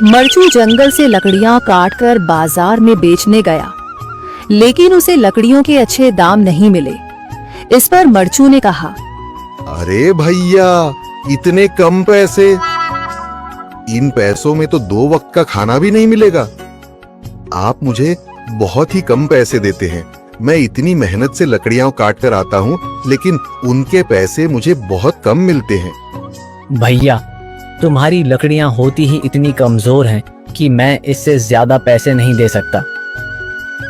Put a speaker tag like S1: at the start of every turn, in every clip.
S1: मरचू जंगल से लकड़ियां काटकर बाजार में बेचने गया, लेकिन उसे लकड़ियों के अच्छे दाम नहीं मिले। इस पर मरचू ने कहा,
S2: अरे भैया, इतने कम पैसे? इन पैसों में तो 2 वक्त का खाना भी नहीं मिलेगा। आप मुझे बहुत ही कम पैसे देते हैं। मैं इतनी मेहनत से लकड़ियां काट कर आता हूँ, लेकिन उनके पैसे मुझे बहुत कम मिलते हैं।
S3: भैया, तुम्हारी लकड़ियां होती ही इतनी कमजोर हैं कि मैं इससे ज्यादा पैसे नहीं दे सकता।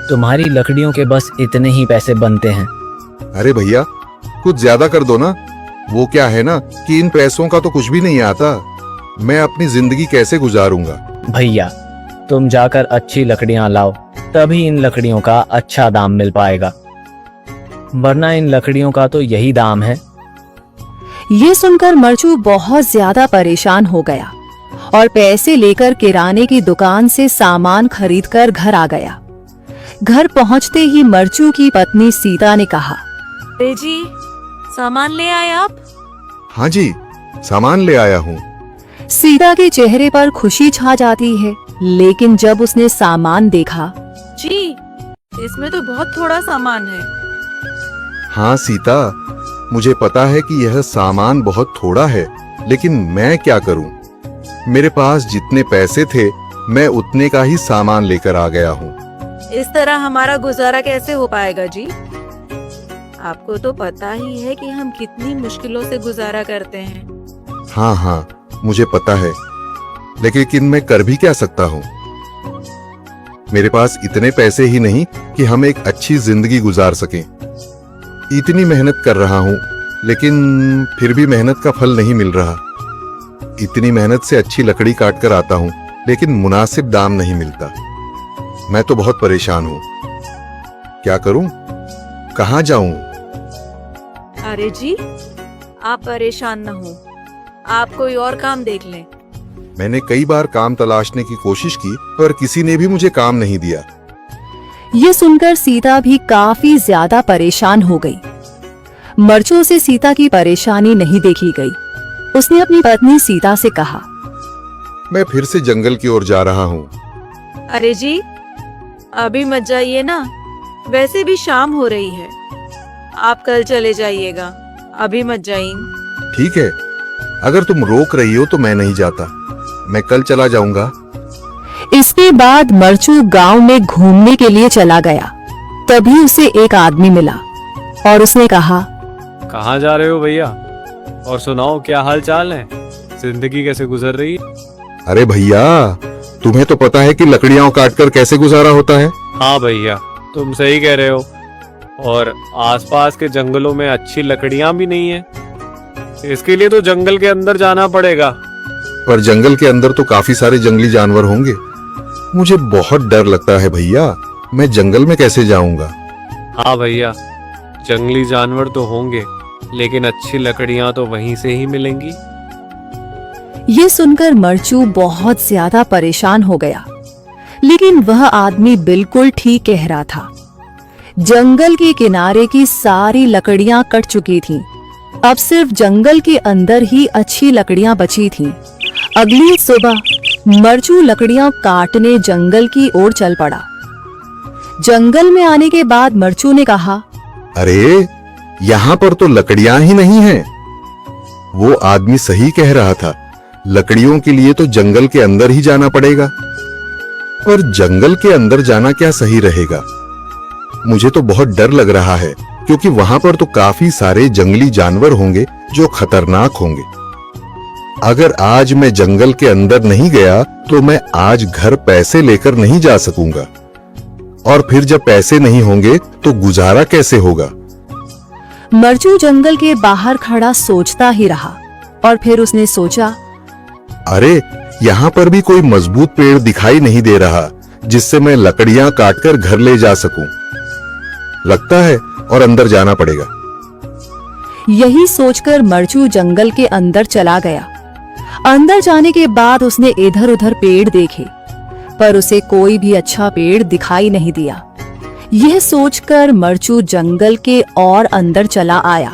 S3: तुम्हारी लकड़ियों के बस इतने ही पैसे बनते हैं।
S2: अरे भैया, कुछ ज्यादा कर दो ना। वो क्या है ना कि इन पैसों का तो कुछ भी नहीं आता। मैं अपनी जिंदगी कैसे गुजारूंगा?
S3: भैया, तुम जाकर अच्छी लकड़ियां लाओ, तभी इन लकड़ियों का अच्छा दाम मिल पाएगा, वरना इन लकड़ियों का तो यही दाम है।
S1: ये सुनकर मरचू बहुत ज्यादा परेशान हो गया और पैसे लेकर किराने की दुकान से सामान खरीदकर घर आ गया। घर पहुंचते ही मरचू की पत्नी सीता ने कहा,
S4: अरे जी, सामान ले आए आप?
S2: हाँ जी, सामान ले आया हूँ।
S1: सीता के चेहरे पर खुशी छा जाती है, लेकिन जब उसने सामान देखा,
S4: जी, इसमें तो बहुत थोड़ा सामान है।
S2: हाँ सीता, मुझे पता है कि यह सामान बहुत थोड़ा है, लेकिन मैं क्या करूं? मेरे पास जितने पैसे थे, मैं उतने का ही सामान लेकर आ गया हूँ।
S4: इस तरह हमारा गुजारा कैसे हो पाएगा जी? आपको तो पता ही है कि हम कितनी मुश्किलों से गुजारा करते हैं।
S2: हाँ हाँ, मुझे पता है, लेकिन मैं कर भी क्या सकता हूँ? मेरे पास इतने पैसे ही नहीं कि हम एक अच्छी जिंदगी गुजार सकें। इतनी मेहनत कर रहा हूँ, लेकिन फिर भी मेहनत का फल नहीं मिल रहा। इतनी मेहनत से अच्छी लकड़ी काट कर आता हूँ, लेकिन मुनासिब दाम नहीं मिलता। मैं तो बहुत परेशान हूँ। क्या करूँ? कहाँ जाऊँ?
S4: अरे जी, आप परेशान न हो, आप कोई और काम देख लें।
S2: मैंने कई बार काम तलाशने की कोशिश की, पर किसी ने भी मुझे काम नहीं दिया।
S1: ये सुनकर सीता भी काफी ज्यादा परेशान हो गई। मरचू से सीता की परेशानी नहीं देखी गई। उसने अपनी पत्नी सीता से कहा,
S2: मैं फिर से जंगल की ओर जा रहा हूँ।
S4: अरे जी, अभी मत जाइए ना, वैसे भी शाम हो रही है। आप कल चले जाइएगा, अभी मत जाइए।
S2: ठीक है, अगर तुम रोक रही हो तो मैं नहीं जाता। मैं कल चला जाऊंगा।
S1: इसके बाद मरचू गांव में घूमने के लिए चला गया। तभी उसे एक आदमी मिला और उसने कहा,
S5: कहाँ जा रहे हो भैया? और सुनाओ, क्या हाल चाल है? जिंदगी कैसे गुजर रही है?
S2: अरे भैया, तुम्हें तो पता है कि लकड़ियां काटकर कैसे गुजारा होता है।
S5: हाँ भैया, तुम सही कह रहे हो। और आसपास के जंगलों में अच्छी लकड़ियां भी नहीं है। इसके लिए तो जंगल के अंदर जाना पड़ेगा।
S2: पर जंगल के अंदर तो काफी सारे जंगली जानवर होंगे। मुझे बहुत डर लगता है भैया, मैं जंगल में कैसे जाऊंगा?
S5: हाँ भैया, जंगली जानवर तो होंगे, लेकिन अच्छी लकड़ियां तो वहीं से ही मिलेंगी।
S1: ये सुनकर मरचू बहुत ज्यादा परेशान हो गया, लेकिन वह आदमी बिल्कुल ठीक कह रहा था। जंगल के किनारे की सारी लकड़ियां कट चुकी थीं। अब सिर्फ जंगल के अंदर ही अच्छी लकड़ियां बची थीं। अगली सुबह मरचू लकड़ियां काटने जंगल की ओर चल पड़ा। जंगल में आने के बाद मरचू ने कहा,
S2: अरे, यहाँ पर तो लकड़ियां ही नहीं हैं। वो आदमी सही कह रहा था, लकड़ियों के लिए तो जंगल के अंदर ही जाना पड़ेगा। और जंगल के अंदर जाना क्या सही रहेगा? मुझे तो बहुत डर लग रहा है, क्योंकि वहां पर तो काफी सारे जंगली जानवर होंगे जो खतरनाक होंगे। अगर आज मैं जंगल के अंदर नहीं गया तो मैं आज घर पैसे लेकर नहीं जा सकूंगा, और फिर जब पैसे नहीं होंगे तो गुजारा कैसे होगा?
S1: मरचू जंगल के बाहर खड़ा सोचता ही रहा और फिर उसने सोचा,
S2: अरे, यहाँ पर भी कोई मजबूत पेड़ दिखाई नहीं दे रहा जिससे मैं लकड़ियां काटकर घर ले जा सकूं। लगता है और अंदर जाना पड़ेगा।
S1: यही सोचकर मरचू जंगल के अंदर चला गया। अंदर जाने के बाद उसने इधर उधर पेड़ देखे, पर उसे कोई भी अच्छा पेड़ दिखाई नहीं दिया। यह सोचकर मरचू जंगल के और अंदर चला आया।